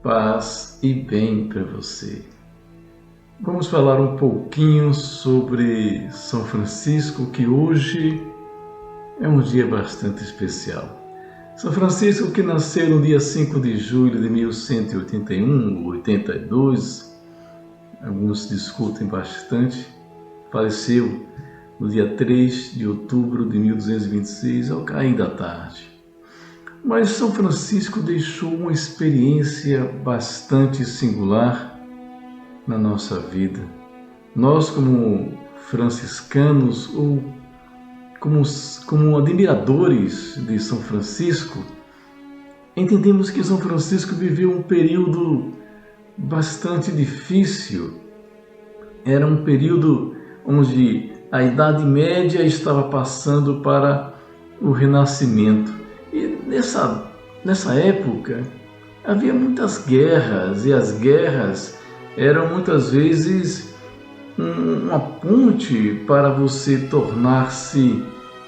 paz e bem para você. Vamos falar um pouquinho sobre São Francisco, que hoje é um dia bastante especial. São Francisco, que nasceu no dia 5 de julho de 1181 ou 82, alguns discutem bastante, faleceu no dia 3 de outubro de 1226, ao cair da tarde. Mas São Francisco deixou uma experiência bastante singular na nossa vida. Nós, como franciscanos ou como admiradores de São Francisco, entendemos que São Francisco viveu um período bastante difícil. Era um período onde a Idade Média estava passando para o Renascimento. E nessa época havia muitas guerras, e as guerras eram muitas vezes uma ponte para você tornar-se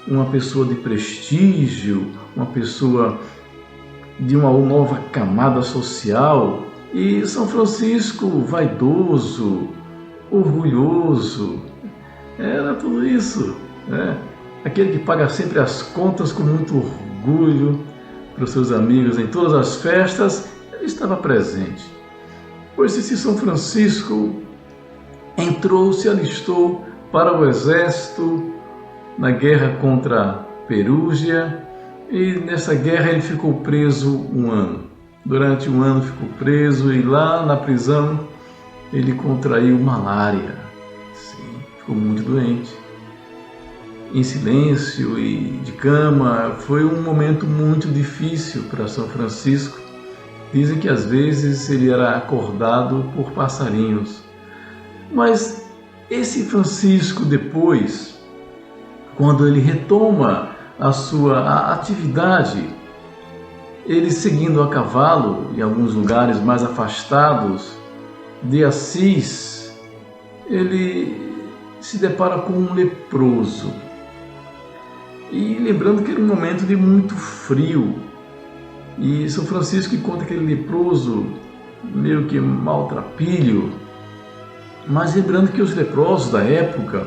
uma pessoa de prestígio, uma pessoa de uma nova camada social. E São Francisco, vaidoso, orgulhoso, era tudo isso, né? Aquele que paga sempre as contas com muito orgulho para os seus amigos em todas as festas, ele estava presente. Pois esse São Francisco se alistou para o exército na guerra contra Perúgia, e nessa guerra ele ficou preso um ano. Durante um ano ficou preso, e lá na prisão ele contraiu malária. Sim, ficou muito doente. Em silêncio e de cama, foi um momento muito difícil para São Francisco. Dizem que às vezes ele era acordado por passarinhos. Mas esse Francisco depois, quando ele retoma a sua atividade, ele seguindo a cavalo em alguns lugares mais afastados de Assis, ele se depara com um leproso. E lembrando que era um momento de muito frio, e São Francisco encontra aquele leproso meio que maltrapilho, mas lembrando que os leprosos da época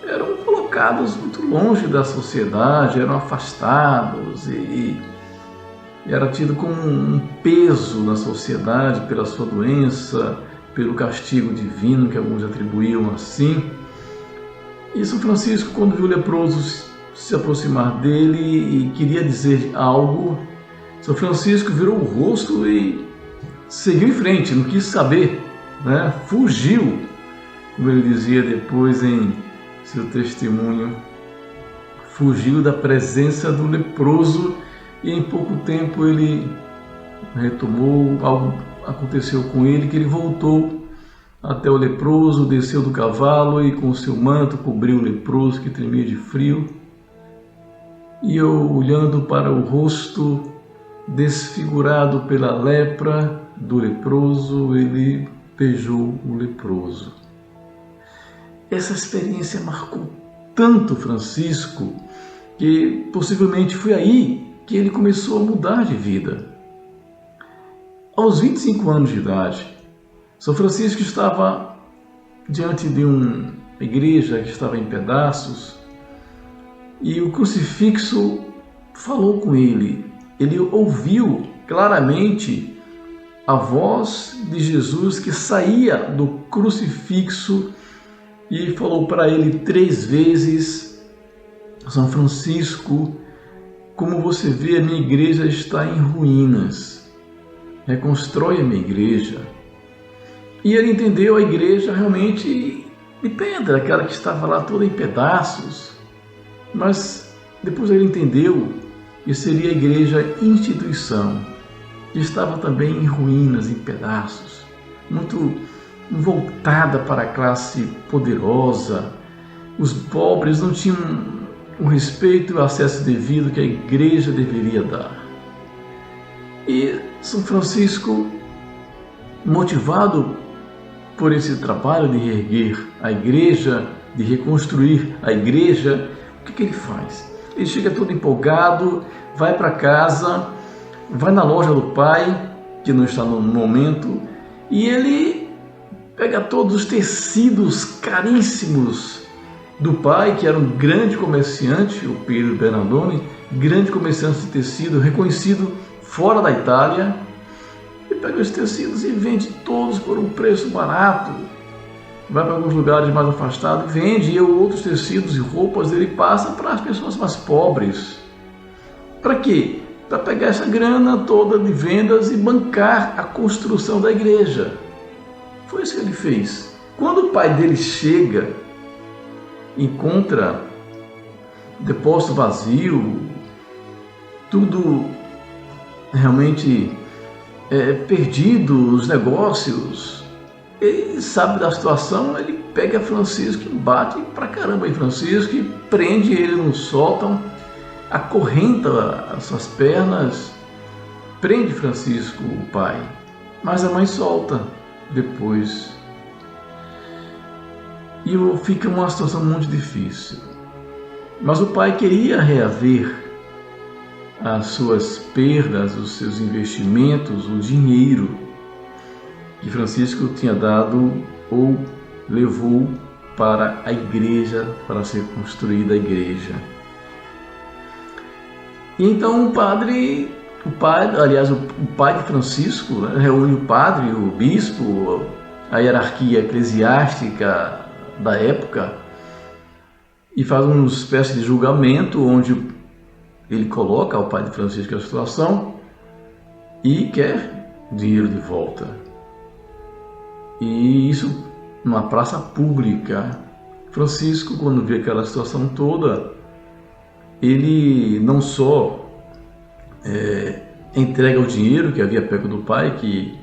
eram colocados muito longe da sociedade, eram afastados e era tido como um peso na sociedade pela sua doença, pelo castigo divino que alguns atribuíam assim. E São Francisco, quando viu o leproso se aproximar dele e queria dizer algo, São Francisco virou o rosto e seguiu em frente, não quis saber, né? Fugiu, como ele dizia depois em seu testemunho, fugiu da presença do leproso, e em pouco tempo ele retomou, algo aconteceu com ele, que ele voltou até o leproso, desceu do cavalo e com seu manto cobriu o leproso, que tremia de frio. E eu, olhando para o rosto desfigurado pela lepra do leproso, ele beijou o leproso. Essa experiência marcou tanto Francisco que possivelmente foi aí que ele começou a mudar de vida. Aos 25 anos de idade, São Francisco estava diante de uma igreja que estava em pedaços, e o crucifixo falou com ele. Ele ouviu claramente a voz de Jesus que saía do crucifixo e falou para ele 3 vezes: São Francisco, como você vê, a minha igreja está em ruínas. Reconstrói a minha igreja. E ele entendeu a igreja realmente de pedra, aquela que estava lá toda em pedaços. Mas depois ele entendeu que seria a igreja instituição, que estava também em ruínas, em pedaços, muito voltada para a classe poderosa. Os pobres não tinham o respeito e o acesso devido que a igreja deveria dar. E São Francisco, motivado por esse trabalho de reerguer a igreja, de reconstruir a igreja, o que ele faz? Ele chega todo empolgado, vai para casa, vai na loja do pai que não está no momento, e ele pega todos os tecidos caríssimos do pai, que era um grande comerciante, o Piero Bernardone, grande comerciante de tecido, reconhecido fora da Itália, e pega os tecidos e vende todos por um preço barato. Vai para alguns lugares mais afastados, vende, e outros tecidos e roupas ele passa para as pessoas mais pobres. Para quê? Para pegar essa grana toda de vendas e bancar a construção da igreja. Foi isso que ele fez. Quando o pai dele chega, encontra depósito vazio, tudo realmente perdido, os negócios, ele sabe da situação, ele pega Francisco e bate pra caramba em Francisco e prende ele no sótão, acorrenta as suas pernas, prende Francisco, o pai, mas a mãe solta depois. E fica uma situação muito difícil. Mas o pai queria reaver as suas perdas, os seus investimentos, o dinheiro que Francisco tinha dado ou levou para a igreja, para ser construída a igreja. E então o pai de Francisco, né, reúne o padre, o bispo, a hierarquia eclesiástica da época e faz uma espécie de julgamento onde ele coloca ao pai de Francisco a situação e quer dinheiro de volta. E isso numa praça pública. Francisco, quando vê aquela situação toda, ele não só entrega o dinheiro que havia pego do pai, que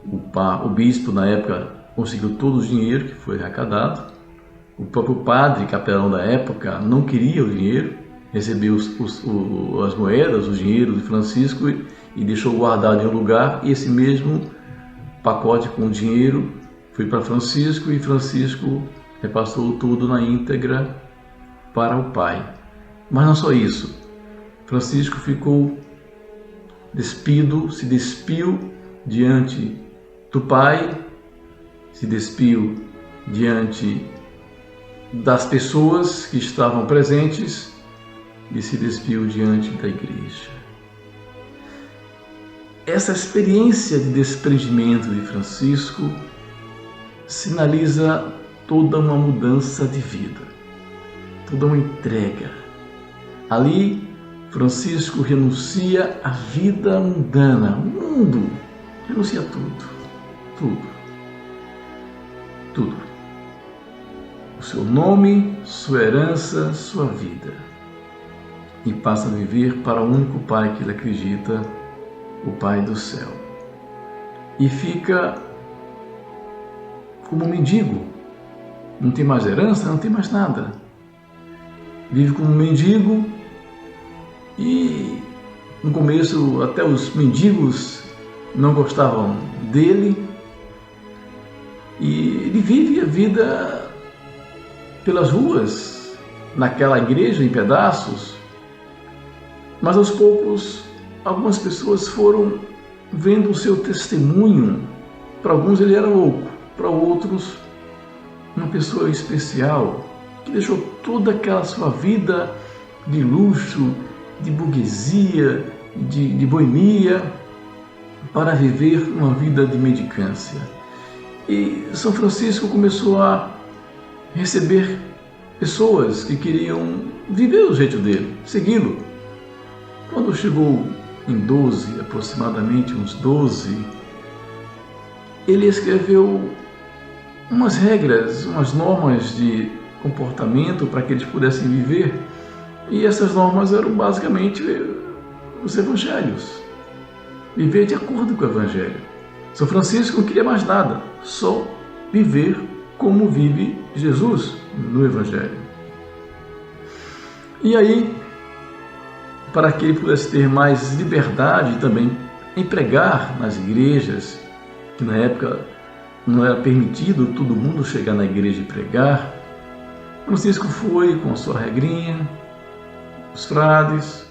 o bispo na época conseguiu todo o dinheiro que foi arrecadado. O próprio padre, capelão da época, não queria o dinheiro, recebeu as moedas, o dinheiro de Francisco e deixou guardado em um lugar, e esse mesmo pacote com o dinheiro foi para Francisco e Francisco repassou tudo na íntegra para o pai. Mas não só isso, Francisco ficou se despiu diante do pai, se despiu diante das pessoas que estavam presentes e se despiu diante da igreja. Essa experiência de desprendimento de Francisco sinaliza toda uma mudança de vida, toda uma entrega. Ali, Francisco renuncia à vida mundana, ao mundo, renuncia a tudo. O seu nome, sua herança, sua vida. E passa a viver para o único Pai que ele acredita, o Pai do céu. E fica como um mendigo. Não tem mais herança, não tem mais nada. Vive como um mendigo e no começo até os mendigos não gostavam dele. E ele vive a vida pelas ruas, naquela igreja em pedaços. Mas aos poucos, algumas pessoas foram vendo o seu testemunho. Para alguns ele era louco, para outros uma pessoa especial, que deixou toda aquela sua vida de luxo, de burguesia, de boemia, para viver uma vida de mendicância. E São Francisco começou a receber pessoas que queriam viver do jeito dele, segui-lo. Quando chegou em 12, aproximadamente uns 12, ele escreveu umas regras, umas normas de comportamento para que eles pudessem viver. E essas normas eram basicamente os evangelhos. Viver de acordo com o evangelho. São Francisco não queria mais nada, só viver como vive Jesus no evangelho. E aí, para que ele pudesse ter mais liberdade também em pregar nas igrejas, que na época não era permitido todo mundo chegar na igreja e pregar, Francisco foi com a sua regrinha, os frades,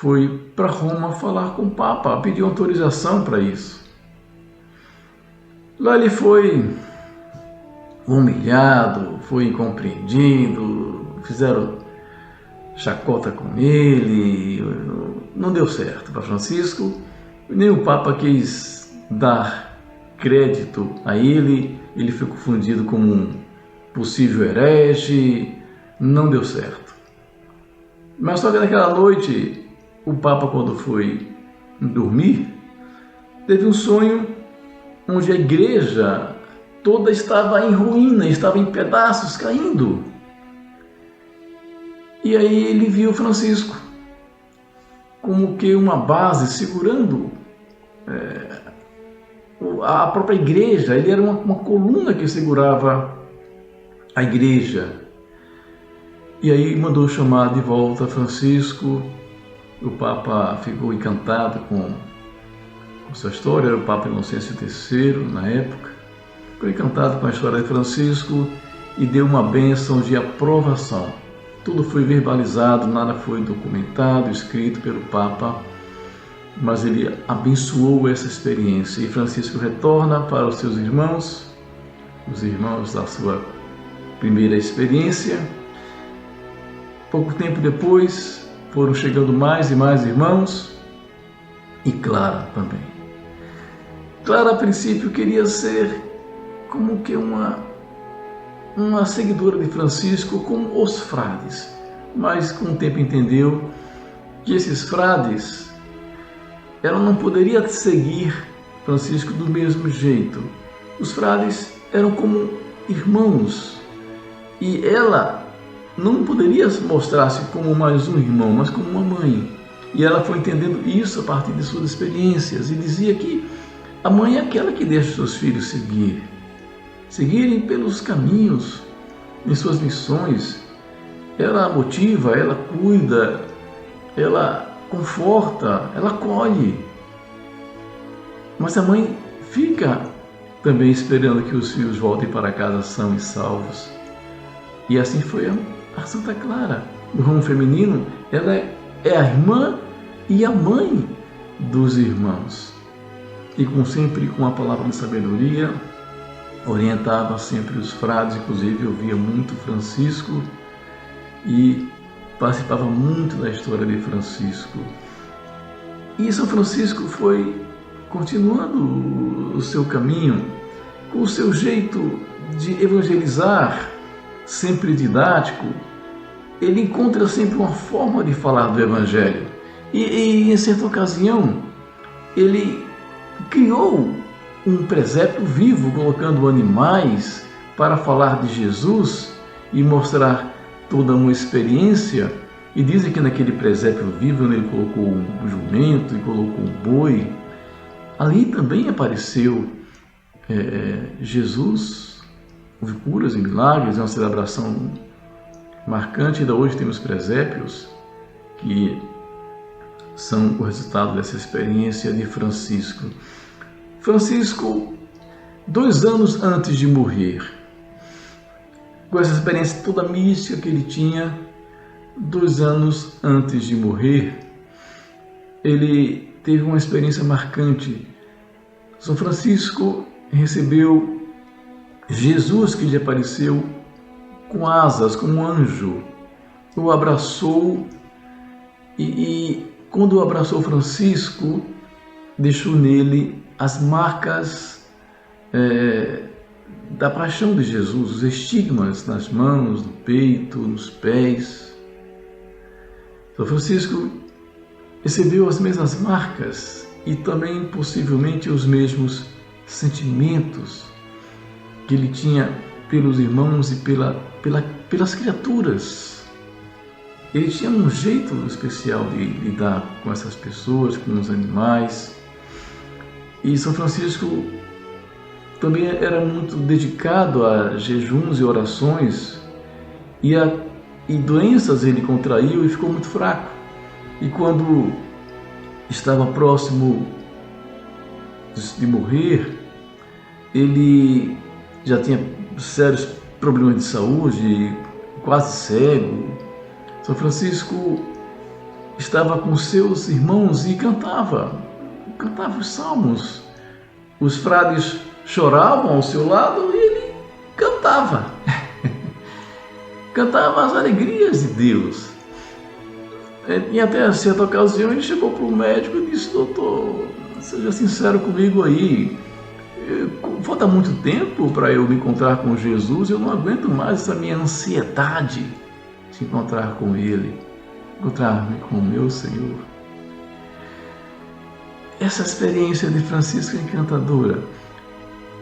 foi para Roma falar com o Papa, pediu autorização para isso. Lá ele foi humilhado, foi incompreendido, fizeram chacota com ele, não deu certo para Francisco, nem o Papa quis dar crédito a ele, ele foi confundido como um possível herege, não deu certo. Mas só que naquela noite, o Papa, quando foi dormir, teve um sonho onde a igreja toda estava em ruína, estava em pedaços, caindo. E aí ele viu Francisco como que uma base segurando a própria igreja. Ele era uma coluna que segurava a igreja. E aí mandou chamar de volta Francisco. O Papa ficou encantado com sua história, era o Papa Inocêncio III na época. Ficou encantado com a história de Francisco e deu uma bênção de aprovação. Tudo foi verbalizado, nada foi documentado, escrito pelo Papa, mas ele abençoou essa experiência. E Francisco retorna para os seus irmãos, os irmãos da sua primeira experiência. Pouco tempo depois, foram chegando mais e mais irmãos, e Clara também. Clara, a princípio, queria ser como que uma seguidora de Francisco, como os frades, mas com o tempo entendeu que esses frades, ela não poderia seguir Francisco do mesmo jeito. Os frades eram como irmãos, e ela não poderia mostrar-se como mais um irmão, mas como uma mãe. E ela foi entendendo isso a partir de suas experiências, e dizia que a mãe é aquela que deixa seus filhos seguirem pelos caminhos, em suas missões. Ela motiva, ela cuida, ela conforta, ela acolhe. Mas a mãe fica também esperando que os filhos voltem para casa sãos e salvos. E assim foi a Santa Clara. No ramo feminino, ela é a irmã e a mãe dos irmãos. E sempre com a palavra de sabedoria, orientava sempre os frades, inclusive ouvia muito Francisco e participava muito da história de Francisco. E São Francisco foi continuando o seu caminho, com o seu jeito de evangelizar, sempre didático. Ele encontra sempre uma forma de falar do Evangelho. E em certa ocasião, ele criou um presépio vivo, colocando animais para falar de Jesus e mostrar toda uma experiência. E dizem que naquele presépio vivo, ele colocou um jumento e colocou um boi. Ali também apareceu Jesus, houve curas e milagres, é uma celebração marcante. Ainda hoje temos presépios que são o resultado dessa experiência de Francisco. Francisco, 2 anos antes de morrer, com essa experiência toda mística que ele tinha, 2 anos antes de morrer, ele teve uma experiência marcante. São Francisco recebeu Jesus, que lhe apareceu com asas, como um anjo. O abraçou e quando o abraçou Francisco, deixou nele as marcas da paixão de Jesus, os estigmas nas mãos, no peito, nos pés. São Francisco recebeu as mesmas marcas e também possivelmente os mesmos sentimentos que ele tinha pelos irmãos e pelas criaturas. Ele tinha um jeito especial de lidar com essas pessoas, com os animais. E São Francisco também era muito dedicado a jejuns e orações, e doenças ele contraiu e ficou muito fraco. E quando estava próximo de morrer, ele já tinha sérios problemas de saúde, quase cego. São Francisco estava com seus irmãos e cantava os salmos. Os frades choravam ao seu lado e ele cantava. Cantava as alegrias de Deus. E até certa ocasião ele chegou para o médico e disse: doutor, seja sincero comigo aí, falta muito tempo para eu me encontrar com Jesus, eu não aguento mais essa minha ansiedade de encontrar com Ele, encontrar-me com o meu Senhor. Essa experiência de Francisco é encantadora.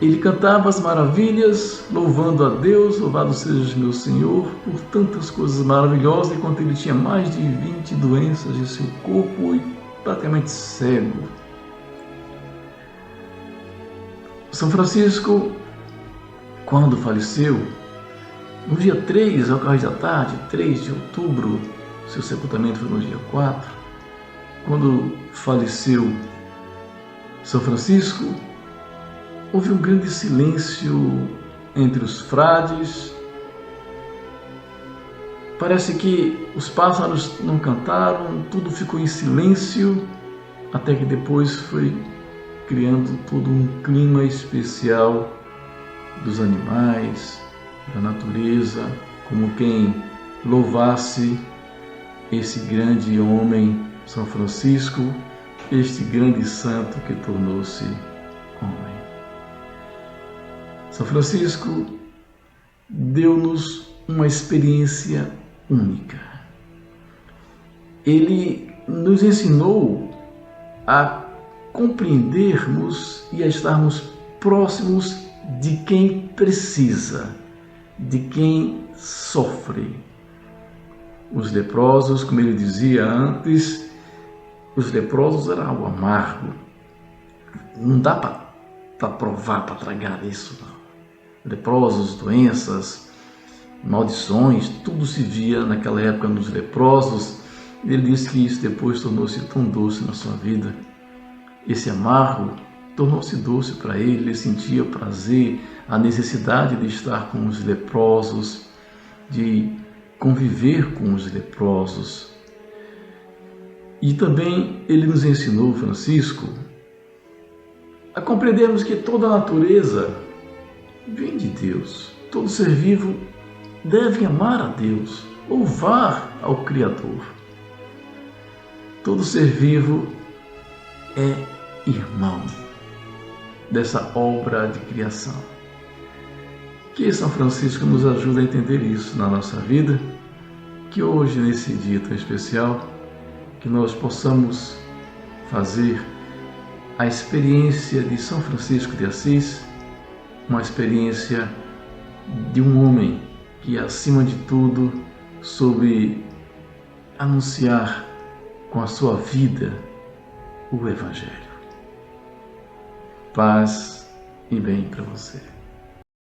Ele cantava as maravilhas, louvando a Deus, louvado seja meu Senhor, por tantas coisas maravilhosas, enquanto ele tinha mais de 20 doenças de seu corpo e praticamente cego. São Francisco, quando faleceu, no dia 3, ao cair da tarde, 3 de outubro, seu sepultamento foi no dia 4, quando faleceu São Francisco, houve um grande silêncio entre os frades. Parece que os pássaros não cantaram, tudo ficou em silêncio, até que depois foi criando todo um clima especial dos animais, da natureza, como quem louvasse esse grande homem, São Francisco, este grande santo que tornou-se homem. São Francisco deu-nos uma experiência única. Ele nos ensinou a compreendermos e a estarmos próximos de quem precisa, de quem sofre. Os leprosos, como ele dizia antes, os leprosos eram algo amargo. Não dá para provar, para tragar isso, não. Leprosos, doenças, maldições, tudo se via naquela época nos leprosos. Ele disse que isso depois tornou-se tão doce na sua vida. Esse amargo tornou-se doce para ele, ele sentia o prazer, a necessidade de estar com os leprosos, de conviver com os leprosos. E também ele nos ensinou, Francisco, a compreendermos que toda a natureza vem de Deus. Todo ser vivo deve amar a Deus, louvar ao Criador. Todo ser vivo é irmão dessa obra de criação. Que São Francisco nos ajude a entender isso na nossa vida, que hoje, nesse dia tão especial, que nós possamos fazer a experiência de São Francisco de Assis, uma experiência de um homem que, acima de tudo, soube anunciar com a sua vida o Evangelho. Paz e bem para você.